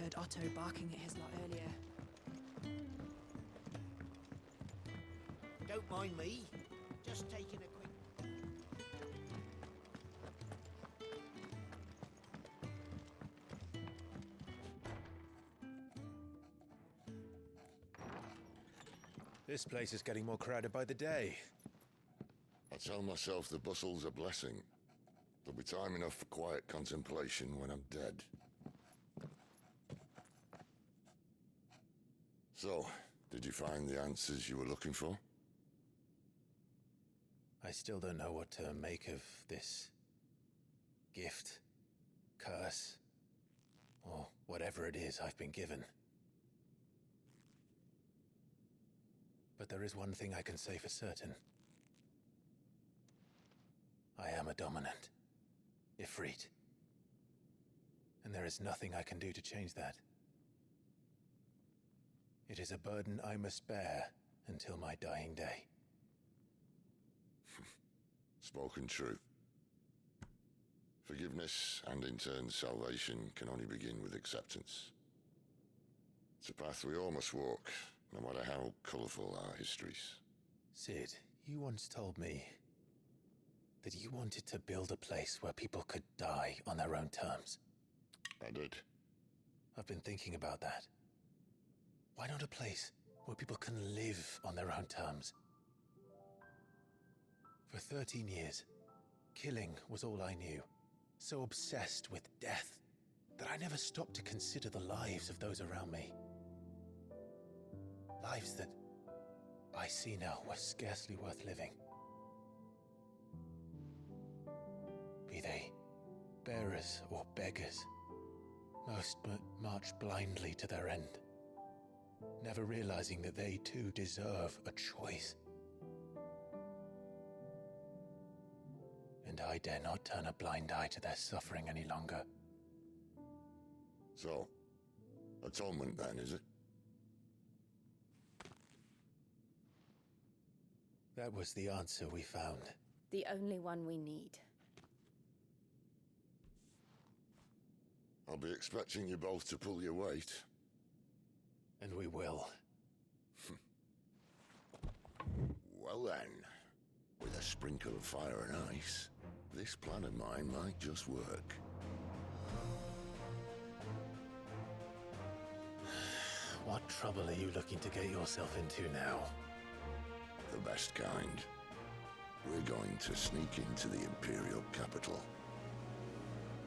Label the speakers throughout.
Speaker 1: heard Otto barking at his lot earlier.
Speaker 2: Don't mind me. Just taking a quick...
Speaker 3: This place is getting more crowded by the day.
Speaker 4: I tell myself the bustle's a blessing. There'll be time enough for quiet contemplation when I'm dead. So, did you find the answers you were looking for?
Speaker 3: I still don't know what to make of this gift, curse, or whatever it is I've been given. But there is one thing I can say for certain. I am a dominant, Ifrit. And there is nothing I can do to change that. It is a burden I must bear until my dying day.
Speaker 4: Spoken true. Forgiveness, and in turn salvation, can only begin with acceptance. It's a path we all must walk, no matter how colourful our histories.
Speaker 3: Sid, you once told me that you wanted to build a place where people could die on their own terms.
Speaker 4: I did.
Speaker 3: I've been thinking about that. Why not a place where people can live on their own terms? For 13 years, killing was all I knew. So obsessed with death that I never stopped to consider the lives of those around me. Lives that I see now were scarcely worth living. Be they bearers or beggars, most march blindly to their end, never realizing that they too deserve a choice. And I dare not turn a blind eye to their suffering any longer.
Speaker 4: So, atonement then, is it?
Speaker 3: That was the answer we found.
Speaker 5: The only one we need.
Speaker 4: I'll be expecting you both to pull your weight.
Speaker 3: And we will.
Speaker 4: Well then, with a sprinkle of fire and ice, this plan of mine might just work.
Speaker 3: What trouble are you looking to get yourself into now?
Speaker 4: The best kind. We're going to sneak into the Imperial capital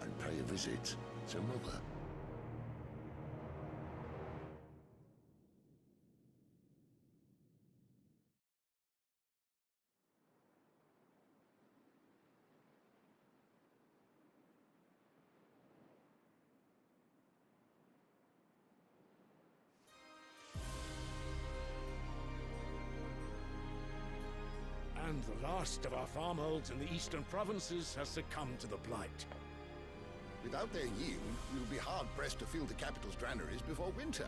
Speaker 4: and pay a visit to Mother.
Speaker 6: And the last of our farmholds in the eastern provinces has succumbed to the blight.
Speaker 7: Without their yield, we'll be hard-pressed to fill the capital's granaries before winter.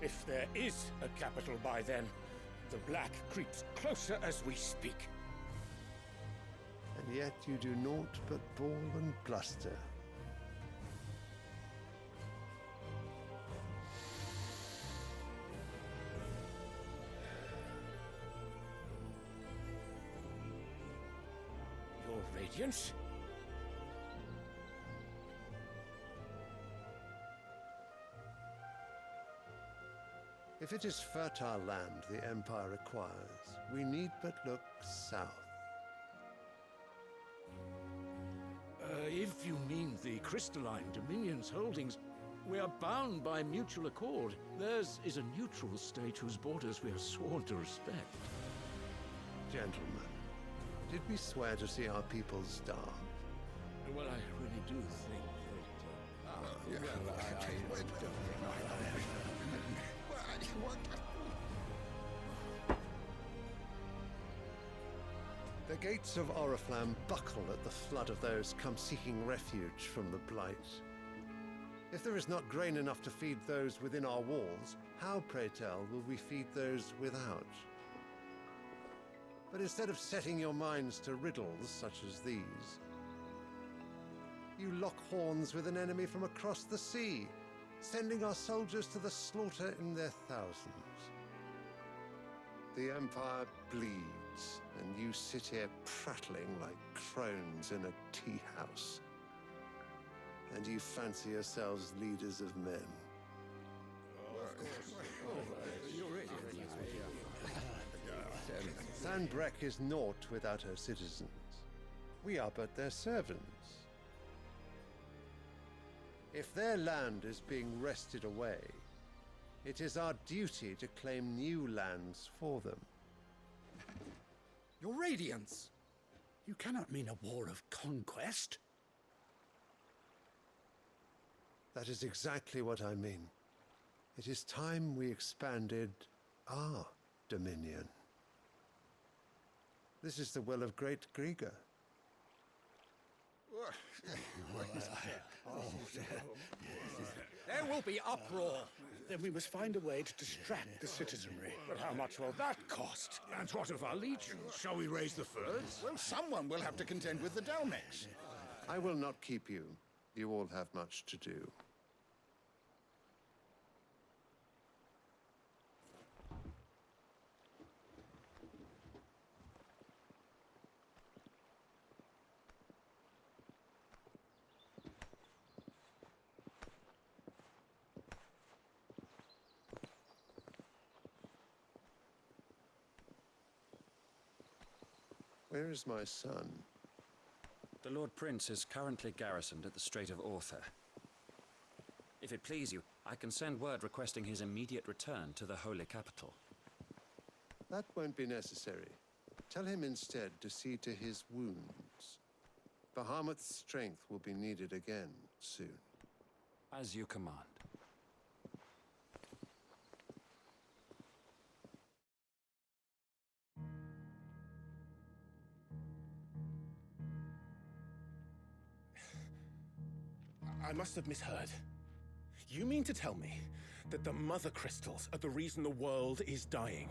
Speaker 6: If there is a capital by then, the black creeps closer as we speak.
Speaker 8: And yet you do naught but bawl and bluster.
Speaker 6: Your Radiance?
Speaker 8: If it is fertile land the Empire requires, we need but look south.
Speaker 6: If you mean the crystalline Dominion's holdings, we are bound by mutual accord. Theirs is a neutral state whose borders we are sworn to respect.
Speaker 8: Gentlemen, did we swear to see our people starve?
Speaker 6: Well, I really do think
Speaker 8: The gates of Oriflamme buckle at the flood of those come seeking refuge from the blight. If there is not grain enough to feed those within our walls, how, pray tell, will we feed those without? But instead of setting your minds to riddles such as these, You lock horns with an enemy from across the sea, sending our soldiers to the slaughter in their thousands. The Empire bleeds, and you sit here prattling like crones in a tea house. And you fancy yourselves leaders of men. Sanbreque is naught without her citizens. We are but their servants. If their land is being wrested away, it is our duty to claim new lands for them.
Speaker 9: Your Radiance! You cannot mean a war of conquest.
Speaker 8: That is exactly what I mean. It is time we expanded our dominion. This is the will of great Grieger.
Speaker 9: There will be uproar. Then we must find a way to distract the citizenry.
Speaker 6: But how much will that cost? And what of our legions? Shall we raise the furs?
Speaker 7: Well, someone will have to contend with the Dalmex.
Speaker 8: I will not keep you. You all have much to do. Where is my son?
Speaker 10: The Lord Prince is currently garrisoned at the Strait of Author. If it please you, I can send word requesting his immediate return to the Holy Capital.
Speaker 8: That won't be necessary. Tell him instead to see to his wounds. Bahamut's strength will be needed again soon.
Speaker 10: As you command.
Speaker 3: I must have misheard. You mean to tell me that the Mother Crystals are the reason the world is dying?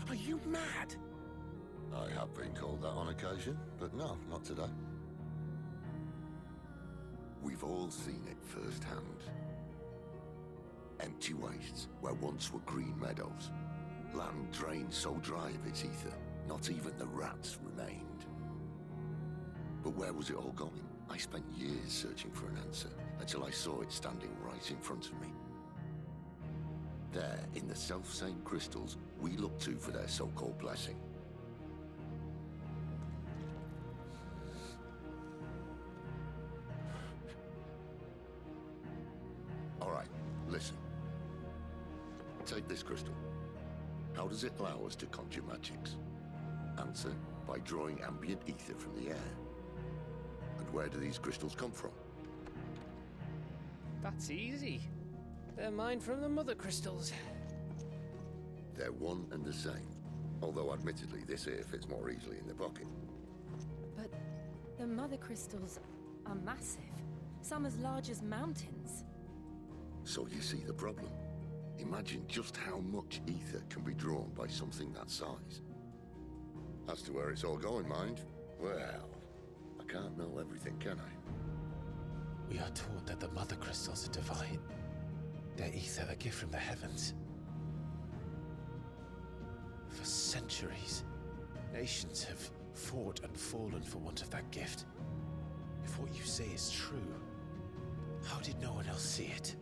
Speaker 3: Are you mad?
Speaker 4: I have been called that on occasion, but no, not today. We've all seen it firsthand. Empty wastes where once were green meadows. Land drained so dry of its ether, not even the rats remained. But where was it all going? I spent years searching for an answer, until I saw it standing right in front of me. There, in the self-same crystals we look to for their so-called blessing. All right, listen. Take this crystal. How does it allow us to conjure magics? Answer, by drawing ambient ether from the air. And where do these crystals come from?
Speaker 11: That's easy. They're mine from the Mother Crystals.
Speaker 4: They're one and the same. Although admittedly this here fits more easily in the pocket.
Speaker 5: But the Mother Crystals are massive. Some as large as mountains.
Speaker 4: So you see the problem. Imagine just how much ether can be drawn by something that size. As to where it's all going, mind, well, I can't know everything, can I?
Speaker 3: We are taught that the Mother Crystals are divine. Their ether a gift from the heavens. For centuries, nations have fought and fallen for want of that gift. If what you say is true, how did no one else see it?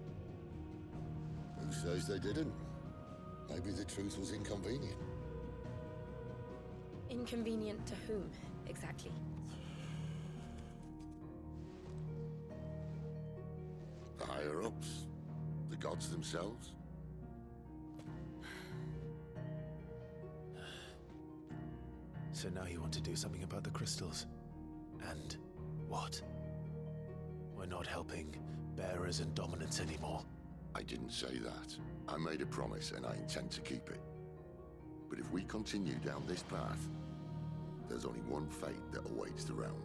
Speaker 4: Who says they didn't? Maybe the truth was inconvenient.
Speaker 5: Inconvenient to whom, exactly?
Speaker 4: The higher-ups? The gods themselves?
Speaker 3: So now you want to do something about the crystals? And what? We're not helping bearers and dominants anymore.
Speaker 4: I didn't say that. I made a promise and I intend to keep it. But if we continue down this path, there's only one fate that awaits the realm.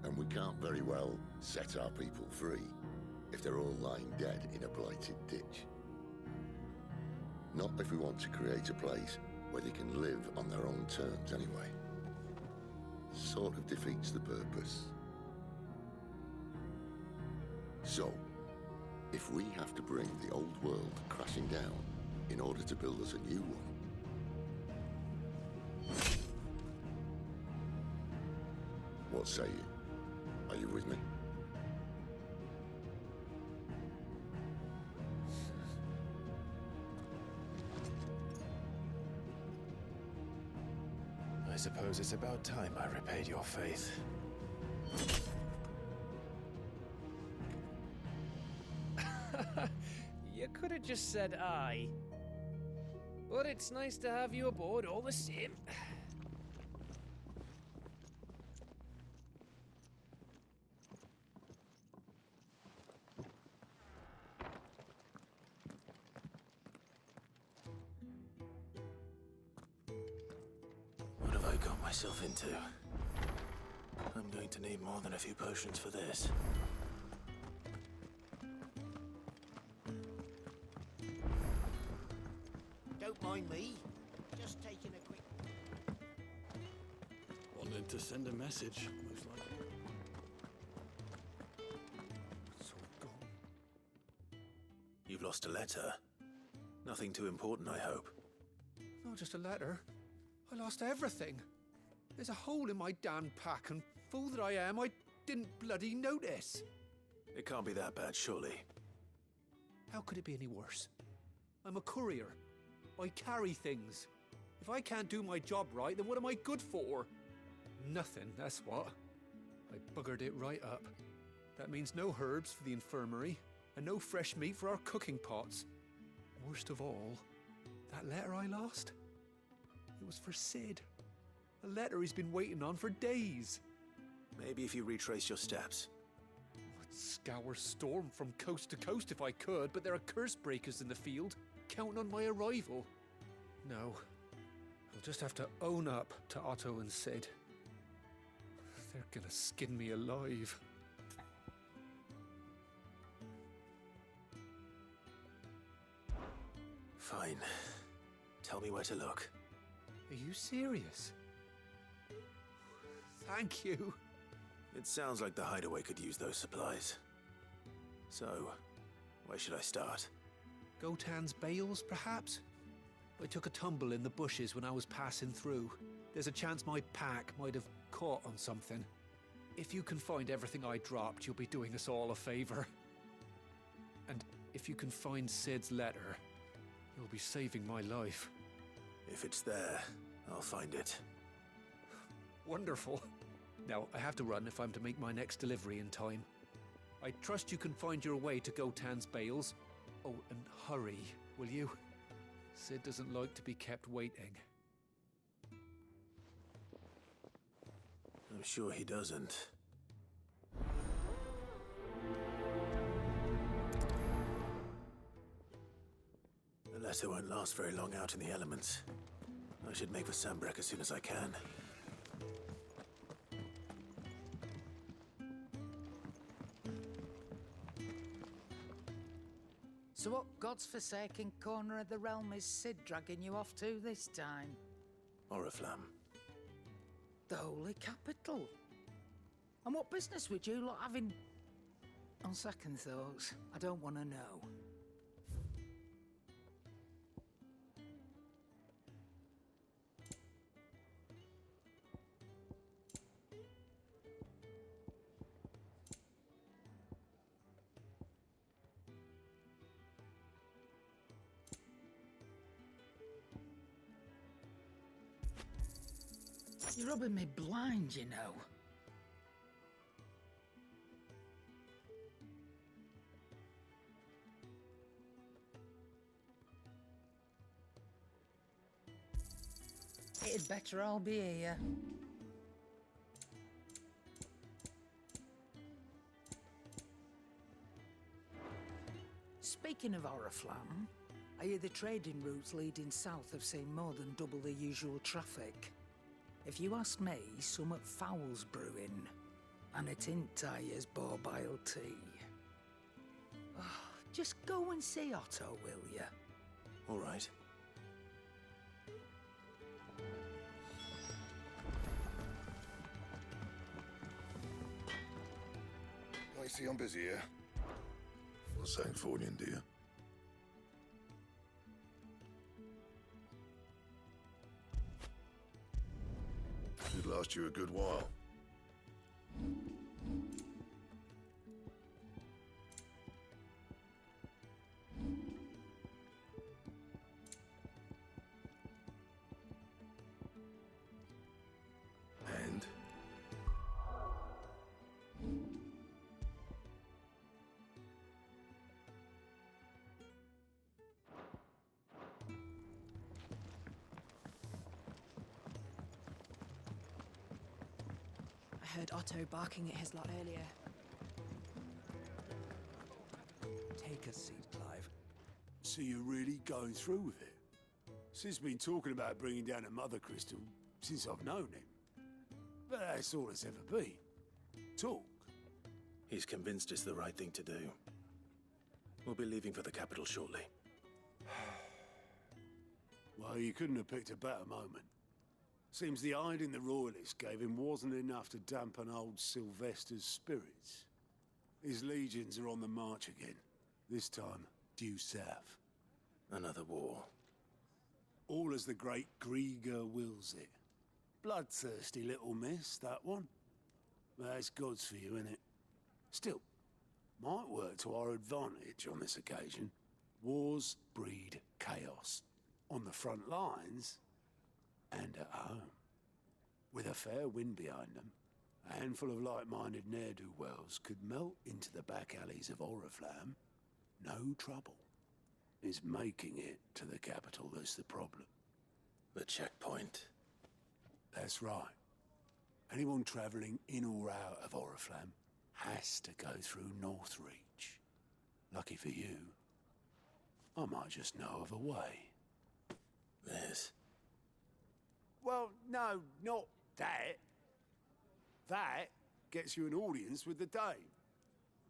Speaker 4: And we can't very well set our people free if they're all lying dead in a blighted ditch. Not if we want to create a place where they can live on their own terms anyway. sort of defeats the purpose. So, if we have to bring the old world crashing down in order to build us a new one, what say you? Are you with me?
Speaker 3: I suppose it's about time I repaid your faith.
Speaker 11: You could have just said aye. But it's nice to have you aboard all the same.
Speaker 3: What have I got myself into? I'm going to need more than a few potions for this.
Speaker 2: Don't mind me. Just taking a quick...
Speaker 6: Wanted to send a message, most likely. It's all gone.
Speaker 3: You've lost a letter. Nothing too important, I hope.
Speaker 9: Not just a letter. I lost everything. There's a hole in my damn pack, and fool that I am, I didn't bloody notice.
Speaker 3: It can't be that bad, surely.
Speaker 9: How could it be any worse? I'm a courier. I carry things. If I can't do my job right, then what am I good for? Nothing, that's what. I buggered it right up. That means no herbs for the infirmary, and no fresh meat for our cooking pots. Worst of all, that letter I lost? It was for Sid. A letter he's been waiting on for days.
Speaker 3: Maybe if you retrace your steps.
Speaker 9: I'd scour Storm from coast to coast if I could, but there are curse breakers in the field, counting on my arrival. No, I'll just have to own up to Otto and Sid. They're gonna skin me alive.
Speaker 3: Fine. Tell me where to look.
Speaker 9: Are you serious? Thank you.
Speaker 3: It sounds like the hideaway could use those supplies. So, where should I start?
Speaker 9: Gotan's bales, perhaps? I took a tumble in the bushes when I was passing through. There's a chance my pack might have caught on something. If you can find everything I dropped, you'll be doing us all a favor. And if you can find Sid's letter, you'll be saving my life.
Speaker 3: If it's there, I'll find it.
Speaker 9: Wonderful. Now, I have to run if I'm to make my next delivery in time. I trust you can find your way to Gotan's bales. Oh, and hurry, will you? Sid doesn't like to be kept waiting.
Speaker 3: I'm sure he doesn't. The letter won't last very long out in the elements. I should make for Sambrek as soon as I can.
Speaker 2: So what God's forsaken corner of the realm is Sid dragging you off to this time?
Speaker 3: Oriflamme.
Speaker 2: The Holy Capital. And what business would you lot have in... On second thoughts, I don't want to know. You're rubbing me blind, you know. It'd better all be here. Speaking of Oriflamme, I hear the trading routes leading south have seen more than double the usual traffic. If you ask me, summat foul's brewing, and it ain't Tyre's borbile tea. Oh, just go and see Otto, will ya?
Speaker 3: All right.
Speaker 7: see I'm busy here. What's St. Fornian, dear? Should last you a good while. And?
Speaker 1: I heard Otto barking at his lot earlier.
Speaker 12: Take a seat, Clive. So you're really going through with it? Sid's been talking about bringing down a mother crystal since I've known him. But that's all it's ever been. Talk.
Speaker 3: He's convinced it's the right thing to do. We'll be leaving for the capital shortly.
Speaker 12: Well, you couldn't have picked a better moment. Seems the hiding the Royalists gave him wasn't enough to dampen old Sylvester's spirits. His legions are on the march again, this time due south.
Speaker 3: Another war.
Speaker 12: All as the great Grieger wills it. Bloodthirsty little miss, that one. That's God's for you, innit? Still, might work to our advantage on this occasion. Wars breed chaos. On the front lines, and at home. With a fair wind behind them, a handful of like-minded ne'er-do-wells could melt into the back alleys of Oriflamme. No trouble. It's making it to the capital that's the problem.
Speaker 3: The checkpoint.
Speaker 12: That's right. Anyone travelling in or out of Oriflamme has to go through Northreach. Lucky for you, I might just know of a way.
Speaker 3: This.
Speaker 12: Well, no, not that. That gets you an audience with the Dame.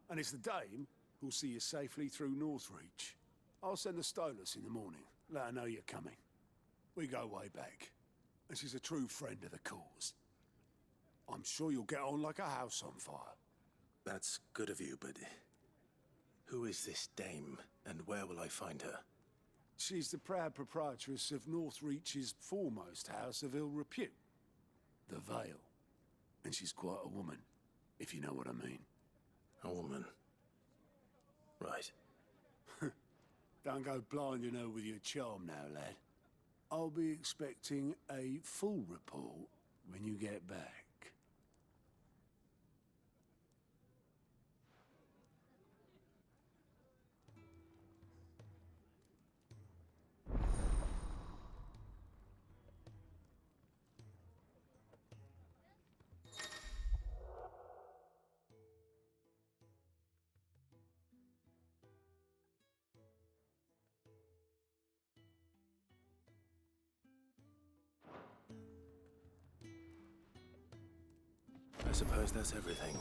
Speaker 12: And it's the Dame who'll see you safely through Northreach. I'll send the Stolas in the morning. Let her know you're coming. We go way back. And she's a true friend of the cause. I'm sure you'll get on like a house on fire.
Speaker 3: That's good of you, but who is this dame, and where will I find her?
Speaker 12: She's the proud proprietress of Northreach's foremost house of ill repute, the Vale. And she's quite a woman, if you know what I mean.
Speaker 3: A woman. Right.
Speaker 12: Don't go blinding her with your charm now, lad. I'll be expecting a full report when you get back.
Speaker 3: I suppose that's everything.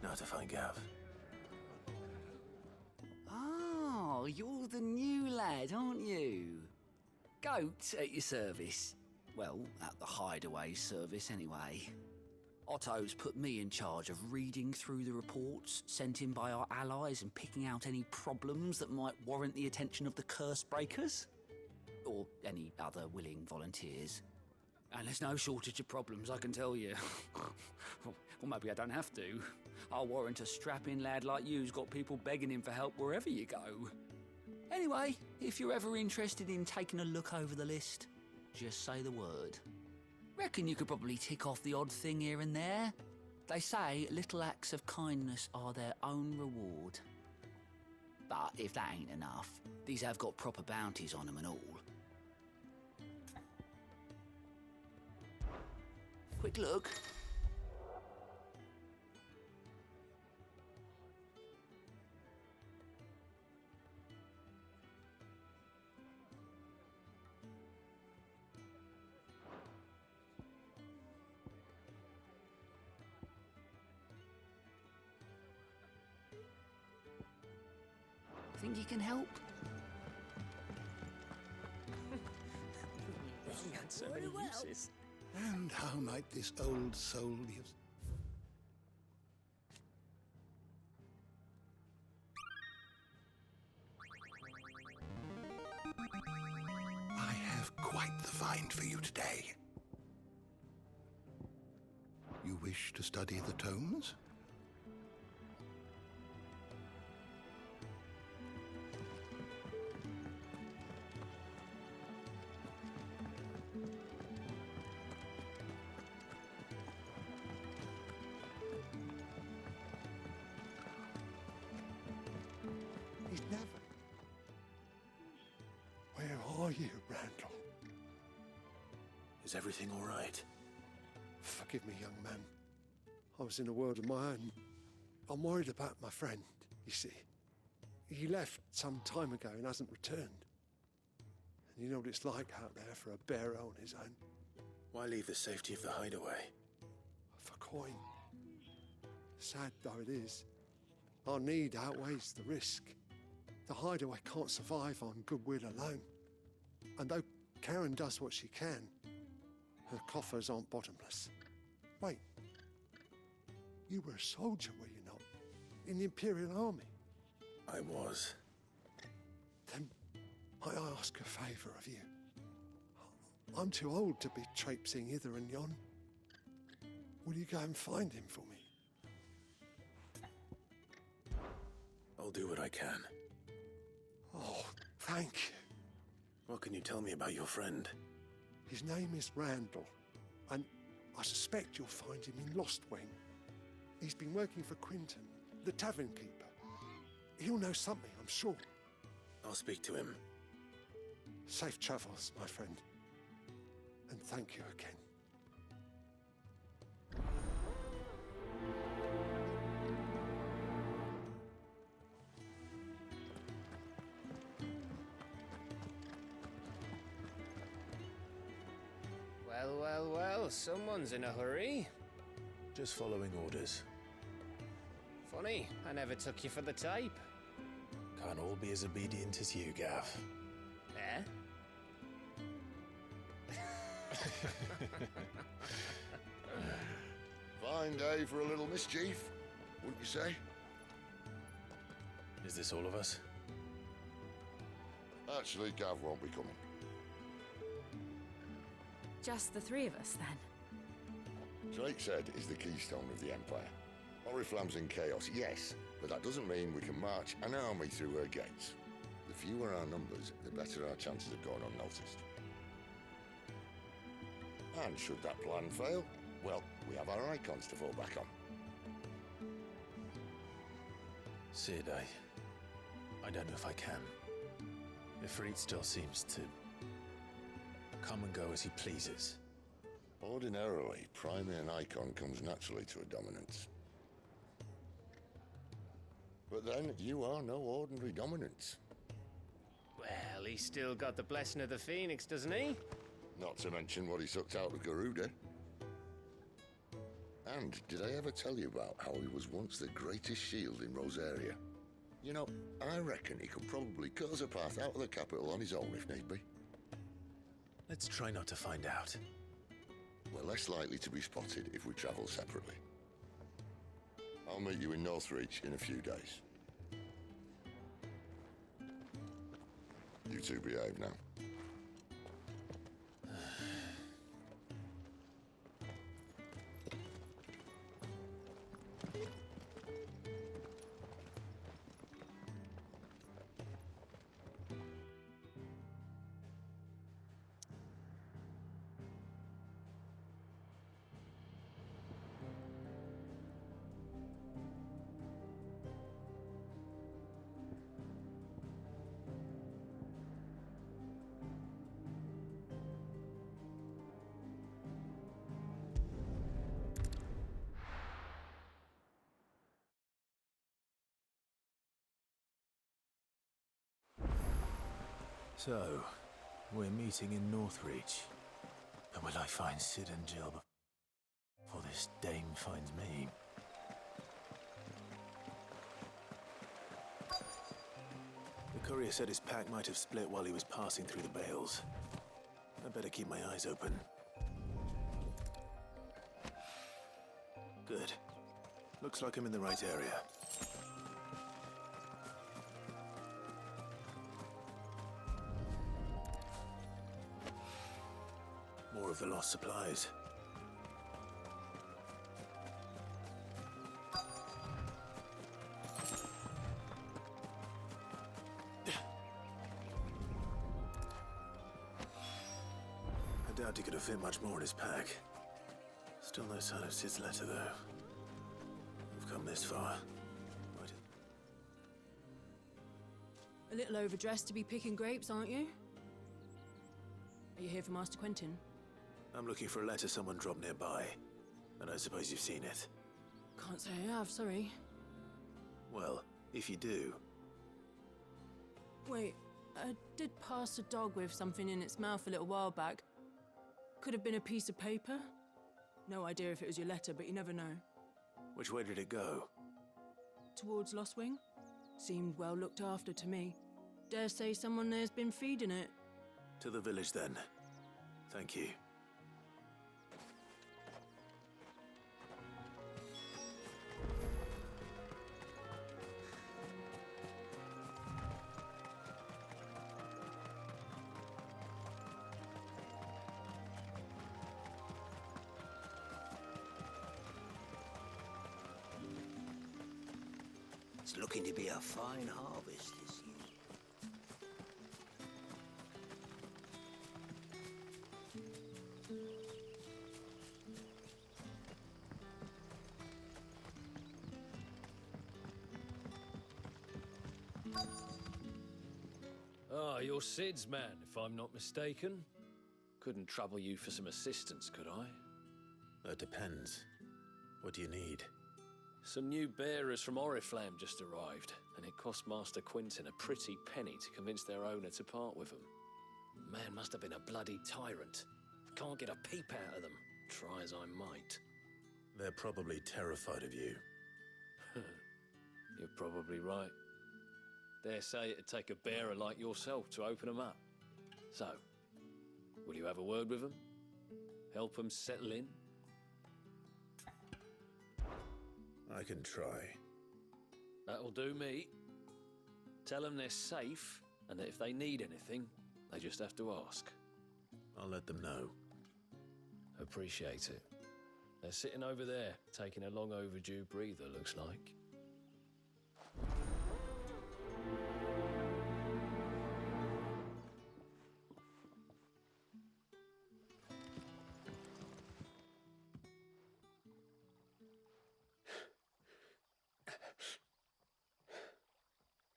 Speaker 3: Now to find Gav.
Speaker 2: Oh, you're the new lad, aren't you? Goat at your service. Well, at the hideaway service anyway. Otto's put me in charge of reading through the reports sent in by our allies and picking out any problems that might warrant the attention of the curse breakers. Or any other willing volunteers. And there's no shortage of problems, I can tell you. Well, maybe I don't have to. I'll warrant a strapping lad like you's got people begging him for help wherever you go. Anyway, if you're ever interested in taking a look over the list, just say the word. Reckon you could probably tick off the odd thing here and there. They say little acts of kindness are their own reward. But if that ain't enough, these have got proper bounties on them and all. Quick look. Think you can help?
Speaker 3: So many uses.
Speaker 7: And how might this old soul be of... mind for you today. You wish to study the tomes?
Speaker 8: He's never. Where are you, Randall?
Speaker 3: Is everything all right?
Speaker 8: Forgive me, young man. I was in a world of my own. I'm worried about my friend, you see. He left some time ago and hasn't returned. And you know what it's like out there for a bearer on his own.
Speaker 3: Why leave the safety of the hideaway?
Speaker 8: For coin. Sad though it is, our need outweighs the risk. The hideaway can't survive on goodwill alone. And though Karen does what she can, her coffers aren't bottomless. Wait, you were a soldier, were you not? In the Imperial Army?
Speaker 3: I was.
Speaker 8: Then might I ask a favour of you? I'm too old to be traipsing hither and yon. Will you go and find him for me?
Speaker 3: I'll do what I can.
Speaker 8: Oh, thank you.
Speaker 3: What can you tell me about your friend?
Speaker 8: His name is Randall, and I suspect you'll find him in Lostwing. He's been working for Quinton, the tavern keeper. He'll know something, I'm sure.
Speaker 3: I'll speak to him.
Speaker 8: Safe travels, my friend. And thank you again.
Speaker 11: Well, well, well, someone's in a hurry.
Speaker 3: Just following orders.
Speaker 11: Funny, I never took you for the type.
Speaker 3: Can't all be as obedient as you, Gav.
Speaker 11: Eh?
Speaker 4: Fine day for a little mischief, wouldn't you say?
Speaker 3: Is this all of us?
Speaker 4: Actually, Gav won't be coming.
Speaker 5: Just the three of us, then?
Speaker 4: Drake said is the keystone of the Empire. Oriflamme's in chaos, yes, but that doesn't mean we can march an army through her gates. The fewer our numbers, the better our chances of going unnoticed. And should that plan fail, well, we have our icons to fall back on.
Speaker 3: Sid, I don't know if I can. Ifrit still seems to come and go as he pleases.
Speaker 4: Ordinarily, priming an icon comes naturally to a dominance. But then, you are no ordinary dominance.
Speaker 11: Well, he's still got the blessing of the Phoenix, doesn't he?
Speaker 4: Not to mention what he sucked out of Garuda. And did I ever tell you about how he was once the greatest shield in Rosaria? You know, I reckon he could probably cut us a path out of the capital on his own if need be.
Speaker 3: Let's try not to find out.
Speaker 4: We're less likely to be spotted if we travel separately. I'll meet you in Northreach in a few days. You two behave now.
Speaker 3: So, we're meeting in Northreach. And will I find Sid and Jill before this dame finds me? The courier said his pack might have split while he was passing through the bales. I better keep my eyes open. Good. Looks like I'm in the right area. of the lost supplies. I doubt he could have fit much more in his pack. Still no sign of Sid's letter, though. We've come this far.
Speaker 1: A little overdressed to be picking grapes, aren't you? Are you here for Master Quentin?
Speaker 3: I'm looking for a letter someone dropped nearby, and I suppose you've seen it.
Speaker 1: Can't say I have, sorry.
Speaker 3: Well, if you do...
Speaker 1: Wait, I did pass a dog with something in its mouth a little while back. Could have been a piece of paper. No idea if it was your letter, but you never know.
Speaker 3: Which way did it go?
Speaker 1: Towards Lostwing? Seemed well looked after to me. Dare say someone there's been feeding it.
Speaker 3: To the village, then. Thank you.
Speaker 13: It's looking to be a fine harvest this year.
Speaker 11: Ah, you're Sid's man, if I'm not mistaken. Couldn't trouble you for some assistance, could I?
Speaker 3: That depends. What do you need?
Speaker 11: Some new bearers from Oriflamme just arrived, and it cost Master Quentin a pretty penny to convince their owner to part with them. Man must have been a bloody tyrant. Can't get a peep out of them, try as I might.
Speaker 3: They're probably terrified of you.
Speaker 11: You're probably right. Dare say it'd take a bearer like yourself to open them up. So, will you have a word with them? Help them settle in?
Speaker 3: I can try.
Speaker 11: That'll do me. Tell them they're safe, and that if they need anything, they just have to ask.
Speaker 3: I'll let them know.
Speaker 11: Appreciate it. They're sitting over there, taking a long overdue breather, looks like.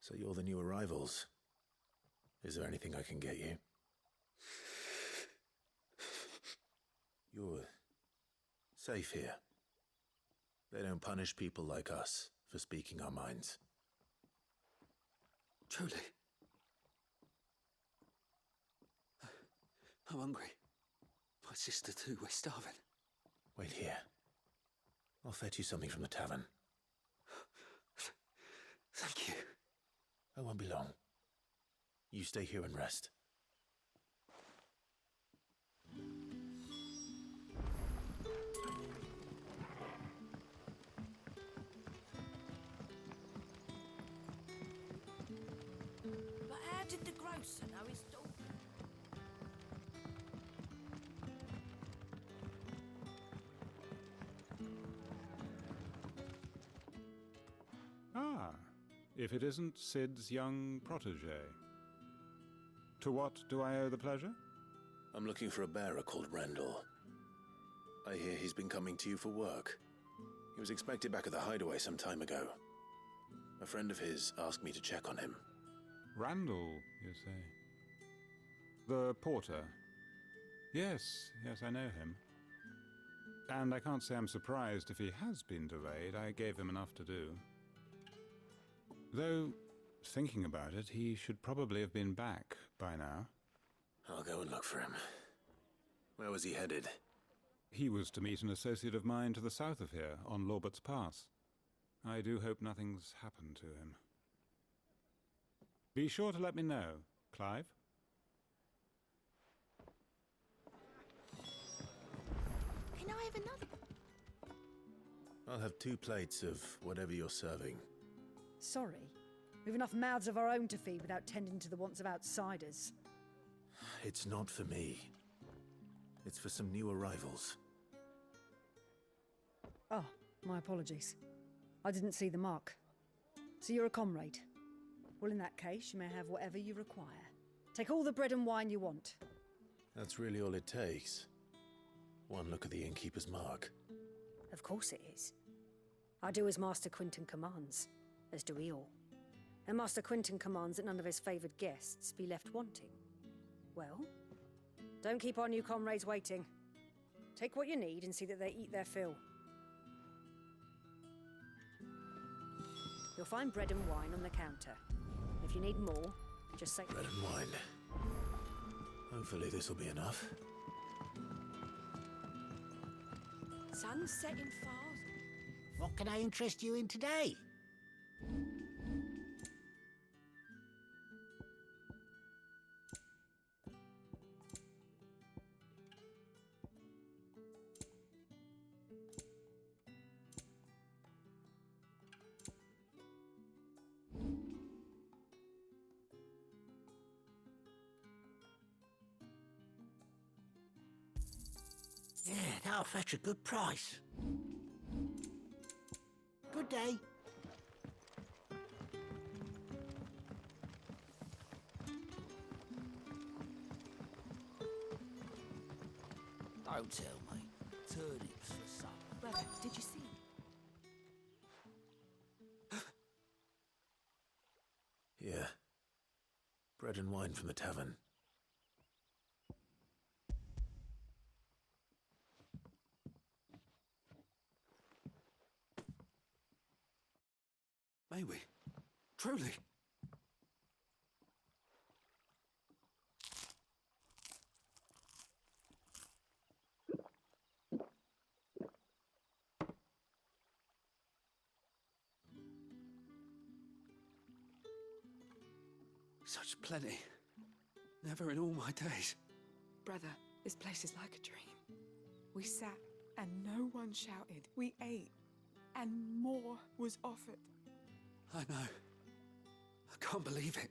Speaker 3: So you're the new arrivals. Is there anything I can get you? You're safe here. They don't punish people like us for speaking our minds.
Speaker 13: Truly. I'm hungry. My sister too, we're starving.
Speaker 3: Wait here. I'll fetch you something from the tavern.
Speaker 13: Thank you.
Speaker 3: I won't be long. You stay here and rest.
Speaker 1: But how did the grocer know his daughter?
Speaker 14: Ah, if it isn't Sid's young protege. To what do I owe the pleasure?
Speaker 3: I'm looking for a bearer called Randall. I hear he's been coming to you for work. He was expected back at the hideaway some time ago. A friend of his asked me to check on him.
Speaker 14: Randall, you say? The porter? Yes, I know him. And I can't say I'm surprised if he has been delayed. I gave him enough to do. Though, thinking about it, he should probably have been back by now.
Speaker 3: I'll go and look for him. Where was he headed?
Speaker 14: He was to meet an associate of mine to the south of here, on Lorbert's Pass. I do hope nothing's happened to him. Be sure to let me know, Clive.
Speaker 5: Can I have another?
Speaker 3: I'll have 2 plates of whatever you're serving.
Speaker 15: Sorry. We've enough mouths of our own to feed without tending to the wants of outsiders.
Speaker 3: It's not for me. It's It's for some new arrivals.
Speaker 15: Oh, my apologies. I didn't see the mark. So you're a comrade. Well, in that case, you may have whatever you require. Take all the bread and wine you want.
Speaker 3: That's really all it takes. One look at the innkeeper's mark.
Speaker 15: Of course it is. I do as Master Quinton commands, as do we all. And Master Quinton commands that none of his favoured guests be left wanting. Well, don't keep our new comrades waiting. Take what you need and see that they eat their fill. You'll find bread and wine on the counter. If you need more, just say...
Speaker 3: Bread and wine. Hopefully this will be enough.
Speaker 13: Sun's setting fast. What can I interest you in today? Yeah, that'll fetch a good price. Good day. Don't tell me. Turnips for supper.
Speaker 1: Brother, did you see?
Speaker 3: Yeah. Bread and wine from the tavern.
Speaker 9: May we? Truly? Such plenty. Never in all my days.
Speaker 16: Brother, this place is like a dream. We sat and no one shouted. We ate and more was offered.
Speaker 9: I know. I can't believe it.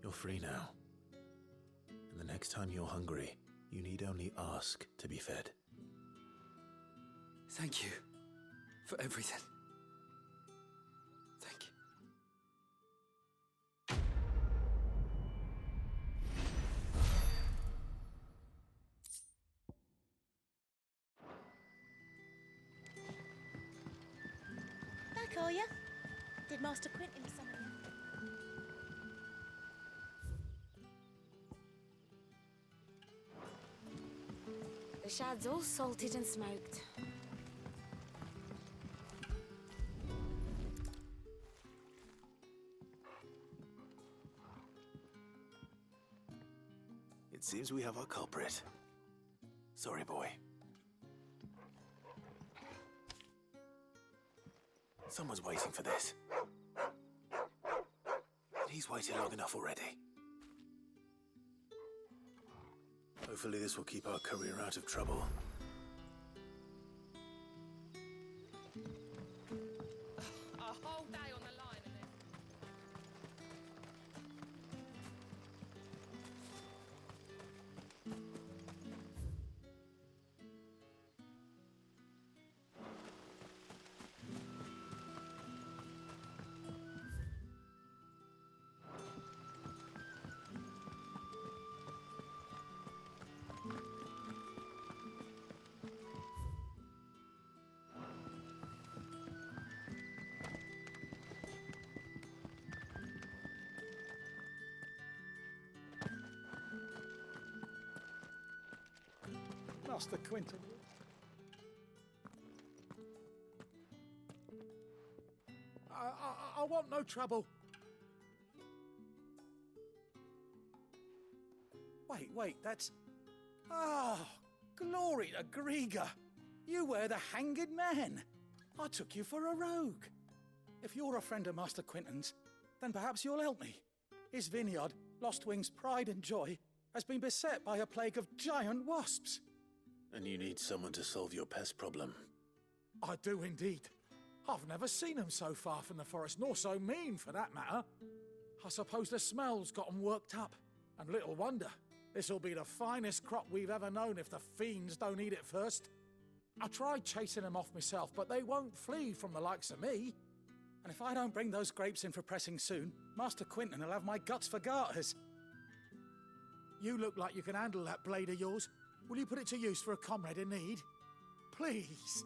Speaker 3: You're free now. And the next time you're hungry, you need only ask to be fed.
Speaker 9: Thank you for everything. Thank you.
Speaker 17: Back, are ya? Did Master Quinton summon you?
Speaker 5: The shad's all salted and smoked.
Speaker 3: It seems we have our culprit. Sorry, boy. Someone's waiting for this. He's waited long enough already. Hopefully this will keep our career out of trouble.
Speaker 16: A whole day on the line and then...
Speaker 18: Master Quinton. I want no trouble. Wait, that's... Oh, glory to Grieger. You were the hanged man. I took you for a rogue. If you're a friend of Master Quinton's, then perhaps you'll help me. His vineyard, Lostwing's pride and joy, has been beset by a plague of giant wasps.
Speaker 3: And you need someone to solve your pest problem.
Speaker 18: I do indeed. I've never seen them so far from the forest, nor so mean, for that matter. I suppose the smell's got them worked up, and little wonder. This'll be the finest crop we've ever known if the fiends don't eat it first. I tried chasing them off myself, but they won't flee from the likes of me. And if I don't bring those grapes in for pressing soon, Master Quinton will have my guts for garters. You look like you can handle that blade of yours. Will you put it to use for a comrade in need? Please,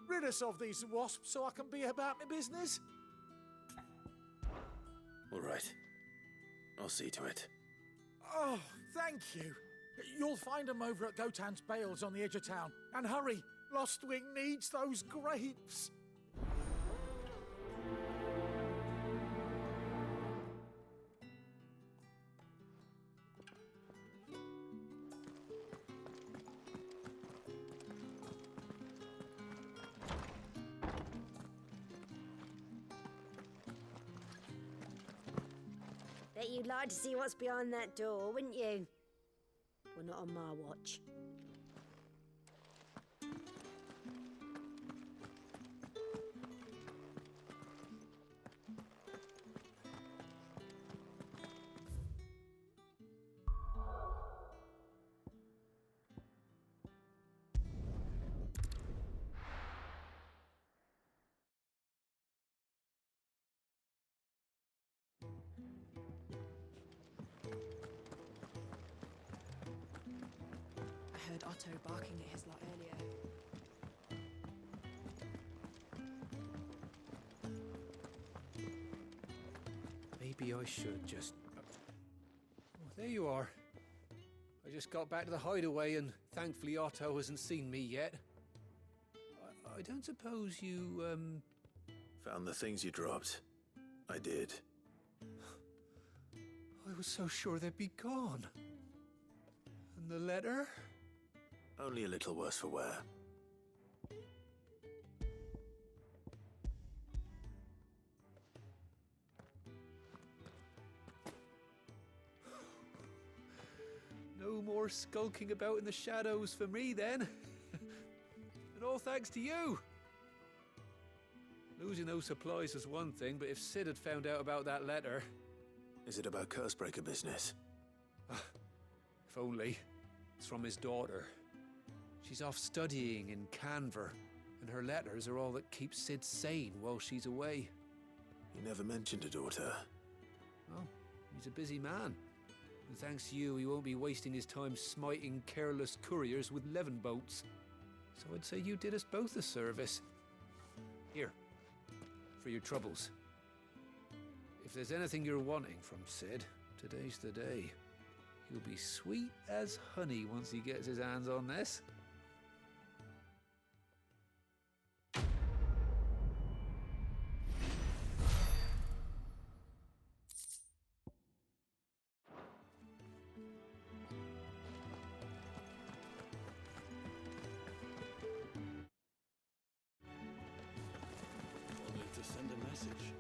Speaker 18: rid us of these wasps so I can be about my business.
Speaker 11: All right. I'll see to it.
Speaker 18: Oh, thank you. You'll find them over at Gotan's Bales on the edge of town. And hurry, Lostwing needs those grapes.
Speaker 15: Bet you'd like to see what's behind that door, wouldn't you? Well, not on my watch.
Speaker 16: I heard Otto barking at his lot earlier.
Speaker 9: Maybe I should just... Oh, there you are. I just got back to the hideaway and thankfully Otto hasn't seen me yet. I don't suppose you,
Speaker 11: Found the things you dropped. I did.
Speaker 9: I was so sure they'd be gone. And the letter?
Speaker 11: Only a little worse for wear.
Speaker 9: No more skulking about in the shadows for me then. And all thanks to you. Losing those supplies was one thing, but if Sid had found out about that letter...
Speaker 11: Is it about Cursebreaker business?
Speaker 9: If only. It's from his daughter. She's off studying in Canver, and her letters are all that keep Sid sane while she's away.
Speaker 11: You never mentioned a daughter.
Speaker 9: Oh, he's a busy man. And thanks to you, he won't be wasting his time smiting careless couriers with levin boats. So I'd say you did us both a service. Here, for your troubles. If there's anything you're wanting from Sid, today's the day. He'll be sweet as honey once he gets his hands on this.
Speaker 11: Wanted to send a message.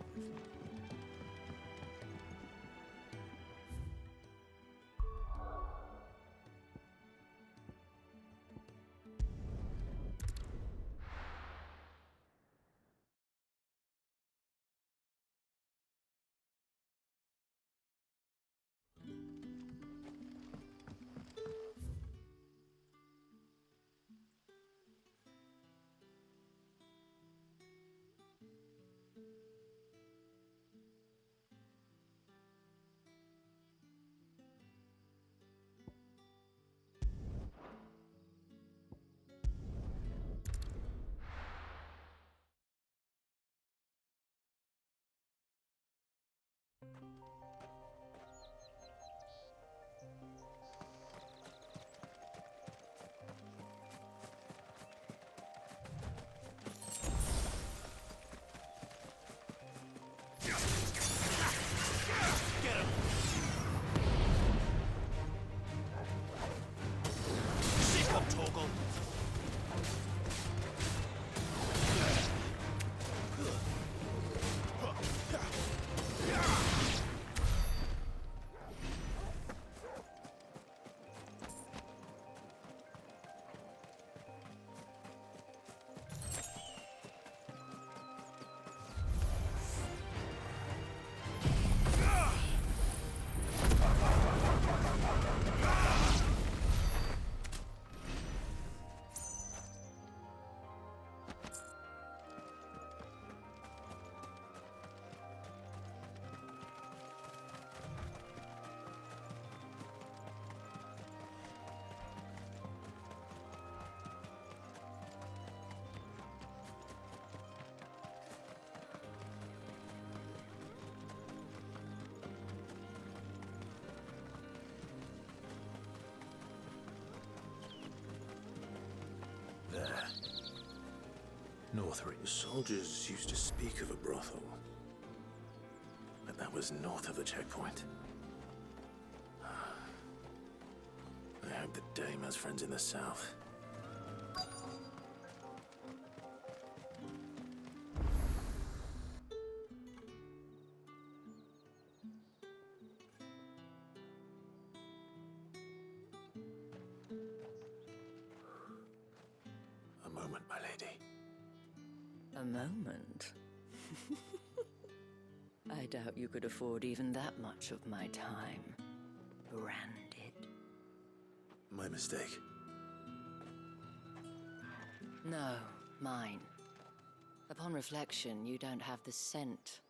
Speaker 19: there. Northridge. The soldiers used to speak of a brothel, but that was north of the checkpoint. I hope the dame has friends in the south. A moment, my lady.
Speaker 20: A moment? I doubt you could afford even that much of my time. Branded.
Speaker 19: My mistake.
Speaker 20: No, mine. Upon reflection, you don't have the scent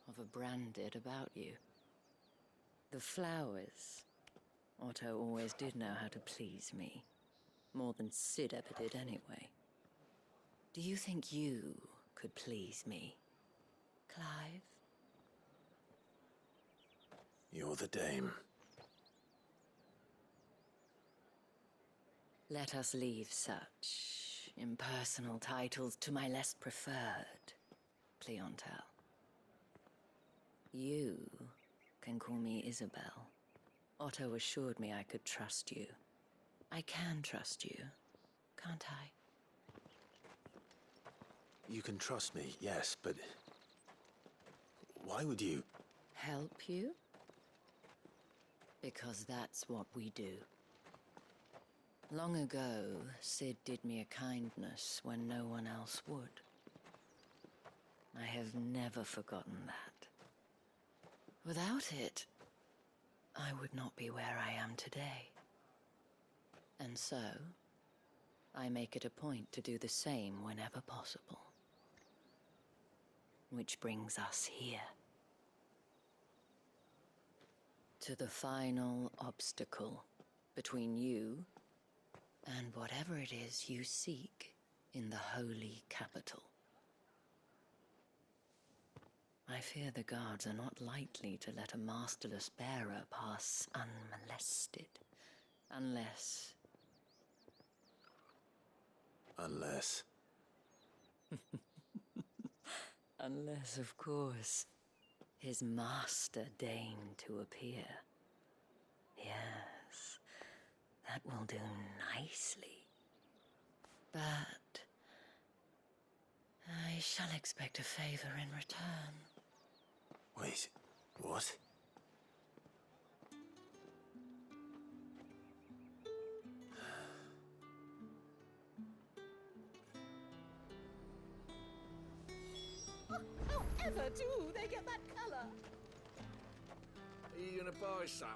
Speaker 20: of a branded about you. The flowers. Otto always did know how to please me. More than Sid ever did anyway. Do you think you could please me, Clive?
Speaker 19: You're the dame.
Speaker 20: Let us leave such impersonal titles to my less preferred clientele. You can call me Isabel. Otto assured me I could trust you. I can trust you, can't I?
Speaker 19: You can trust me, yes, but why would you?
Speaker 20: Help you? Because that's what we do. Long ago, Sid did me a kindness when no one else would. I have never forgotten that. Without it, I would not be where I am today. And so, I make it a point to do the same whenever possible. Which brings us here. To the final obstacle between you and whatever it is you seek in the holy capital. I fear the guards are not likely to let a masterless bearer pass unmolested, unless...
Speaker 19: Unless...
Speaker 20: Unless, of course, his master deigned to appear. Yes, that will do nicely. But I shall expect a favor in return.
Speaker 19: Wait, what?
Speaker 17: However do they get that colour?
Speaker 9: Are you gonna buy some?